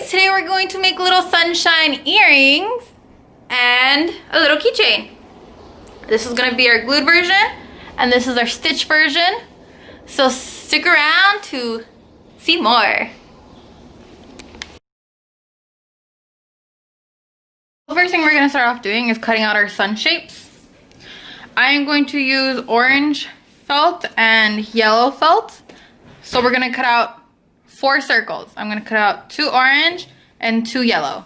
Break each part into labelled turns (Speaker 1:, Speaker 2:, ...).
Speaker 1: guys, today we're going to make little sunshine earrings and a little keychain. This is gonna be our glued version and this is our stitch version. So stick around to see more. The first thing we're gonna start off doing is cutting out our sun shapes. I am going to use orange felt and yellow felt. So we're gonna cut out 4 circles. I'm gonna cut out 2 orange and 2 yellow.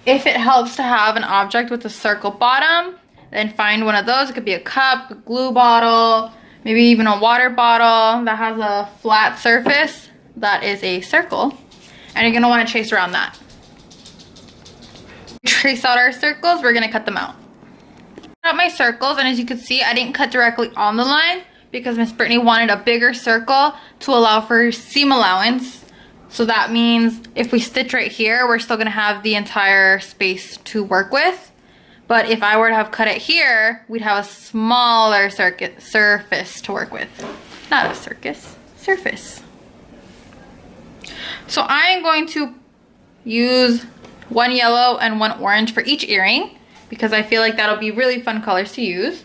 Speaker 1: If it helps to have an object with a circle bottom, then find one of those. It could be a cup, a glue bottle, maybe even a water bottle that has a flat surface that is a circle. And you're gonna wanna trace around that. Trace out our circles, we're gonna cut them out. Cut out my circles, and as you can see, I didn't cut directly on the line because Miss Brittany wanted a bigger circle to allow for seam allowance. So that means if we stitch right here, we're still gonna have the entire space to work with. But if I were to have cut it here, we'd have a smaller surface to work with. Not a circus, surface. So I am going to use 1 yellow and 1 orange for each earring because I feel like that'll be really fun colors to use.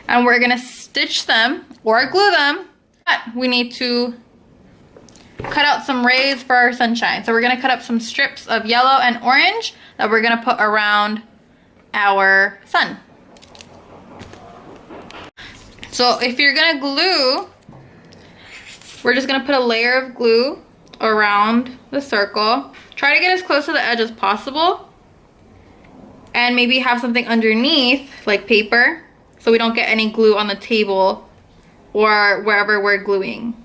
Speaker 1: And we're gonna stitch them or glue them, but we need to cut out some rays for our sunshine. So we're gonna cut up some strips of yellow and orange that we're gonna put around our sun. So if you're gonna glue, we're just gonna put a layer of glue around the circle. Try to get as close to the edge as possible. And maybe have something underneath, like paper, so we don't get any glue on the table or wherever we're gluing.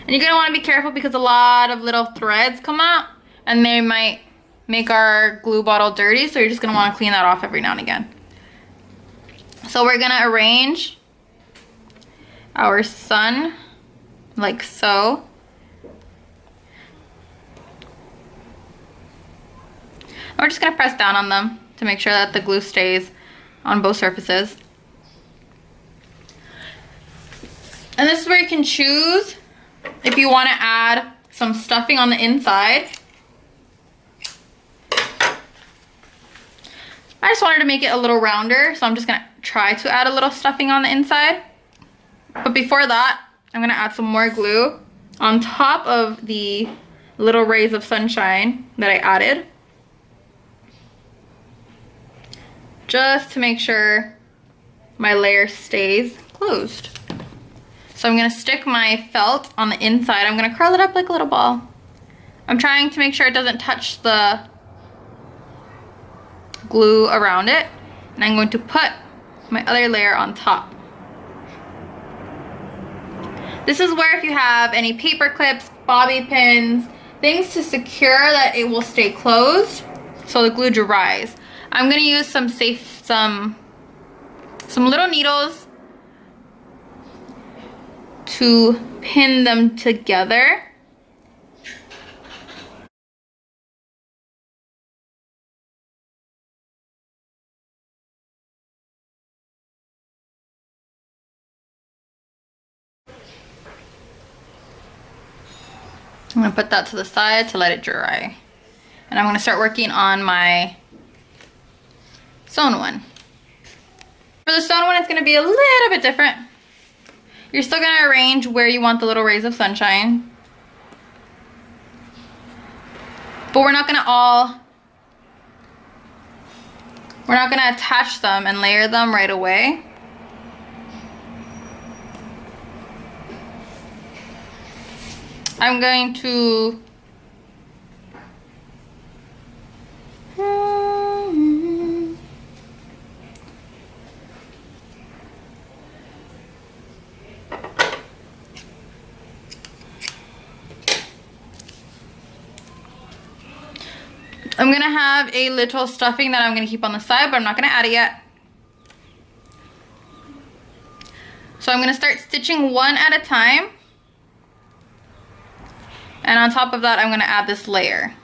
Speaker 1: And you're gonna wanna be careful because a lot of little threads come out and they might make our glue bottle dirty, so you're just gonna wanna clean that off every now and again. So we're gonna arrange our sun like so. And we're just gonna press down on them to make sure that the glue stays on both surfaces. And this is where you can choose if you want to add some stuffing on the inside. I just wanted to make it a little rounder, so I'm just gonna try to add a little stuffing on the inside. But before that, I'm gonna add some more glue on top of the little rays of sunshine that I added, just to make sure my layer stays closed. So I'm gonna stick my felt on the inside. I'm gonna curl it up like a little ball. I'm trying to make sure it doesn't touch the glue around it. And I'm going to put my other layer on top. This is where if you have any paper clips, bobby pins, things to secure that it will stay closed so the glue dries. I'm gonna use some little needles to pin them together. I'm gonna put that to the side to let it dry. And I'm gonna start working on my sewn one. For the sewn one, it's gonna be a little bit different. You're still gonna arrange where you want the little rays of sunshine. But we're not gonna attach them and layer them right away. I'm going to I'm gonna have a little stuffing that I'm gonna keep on the side, but I'm not gonna add it yet. So I'm gonna start stitching one at a time. And on top of that, I'm gonna add this layer.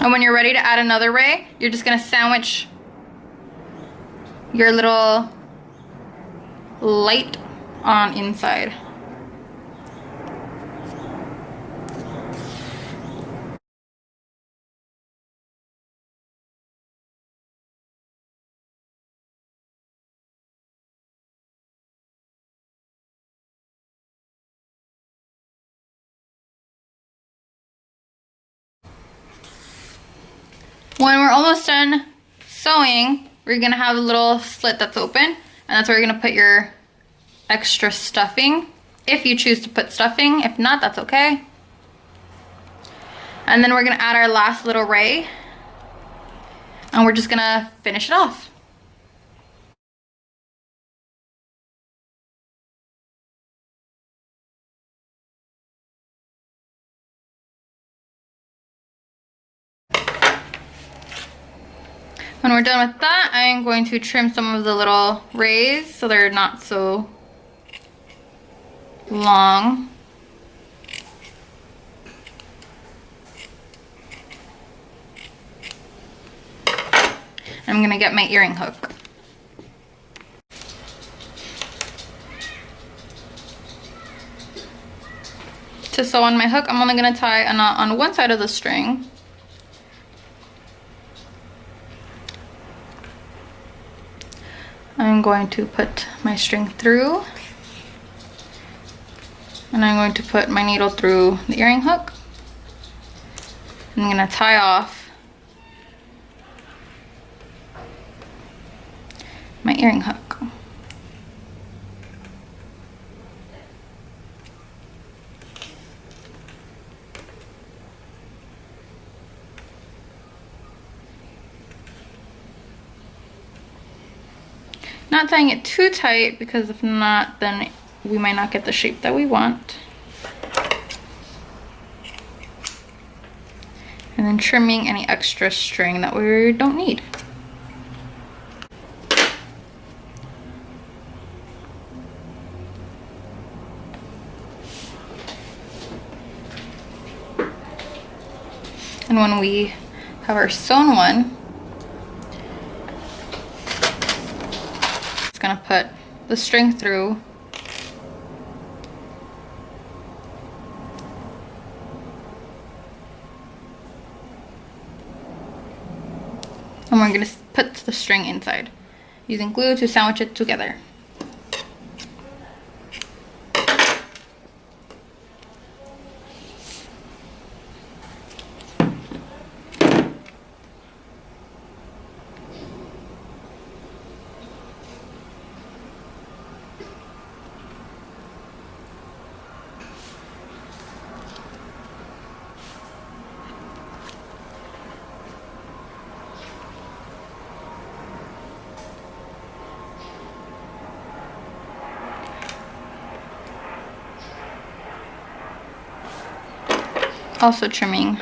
Speaker 1: And when you're ready to add another ray, you're just gonna sandwich your little light on inside. When we're almost done sewing, we're gonna have a little slit that's open, and that's where you're gonna put your extra stuffing, if you choose to put stuffing. If not, that's okay. And then we're gonna add our last little ray, and we're just gonna finish it off. When we're done with that, I'm going to trim some of the little rays so they're not so long. I'm gonna get my earring hook. To sew on my hook, I'm only gonna tie a knot on one side of the string. I'm going to put my string through, and I'm going to put my needle through the earring hook. I'm gonna tie off my earring hook. Not tying it too tight, because if not, then we might not get the shape that we want. And then trimming any extra string that we don't need. And when we have our sewn one, gonna put the string through, and we're gonna put the string inside using glue to sandwich it together. Also trimming.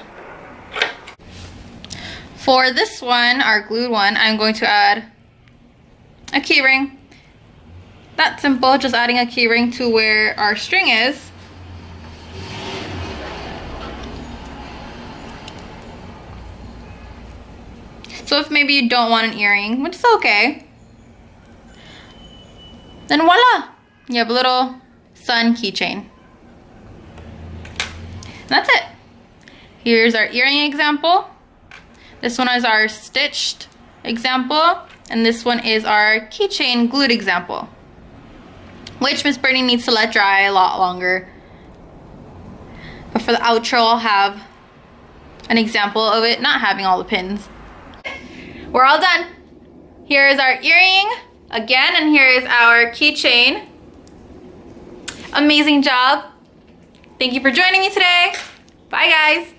Speaker 1: For this one, our glued one, I'm going to add a key ring. That's simple, just adding a key ring to where our string is. So if maybe you don't want an earring, which is okay, then voila, you have a little sun keychain. That's it. Here's our earring example. This one is our stitched example, and this one is our keychain glued example, which Miss Brittany needs to let dry a lot longer. But for the outro, I'll have an example of it not having all the pins. We're all done. Here is our earring again, and here is our keychain. Amazing job. Thank you for joining me today. Bye, guys.